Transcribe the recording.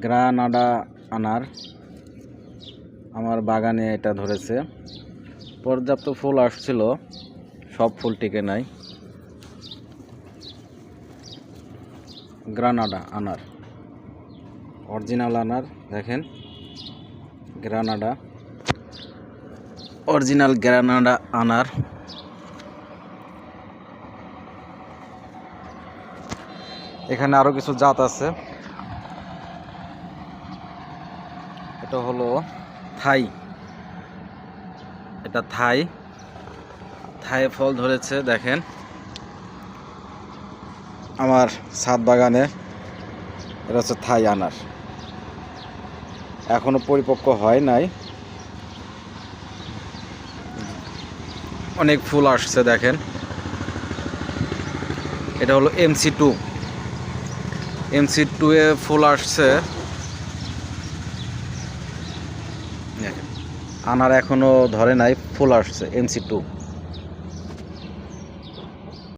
Granada আনার আমার বাগানে এটা ধরেছে। পর্যাপ্ত ফুল আসছিল, সব ফুল টিকে নাই। গ্রানাডা আনার, অরিজিনাল আনার দেখেন, অরিজিনাল গ্রানাডা আনার। এখানে আরো কিছু জাত আছে। এটা হলো থাই, এটা থাই ফল ধরেছে দেখেন আমার ছাদ বাগানে। এটা হচ্ছে থাই আনার, এখনো পরিপক্ক হয় নাই, অনেক ফুল আসছে দেখেন। এটা হলো MC2 এ ফুল আসছে। আনার এখনো ধরে নাই, ফুল আসছে MC2।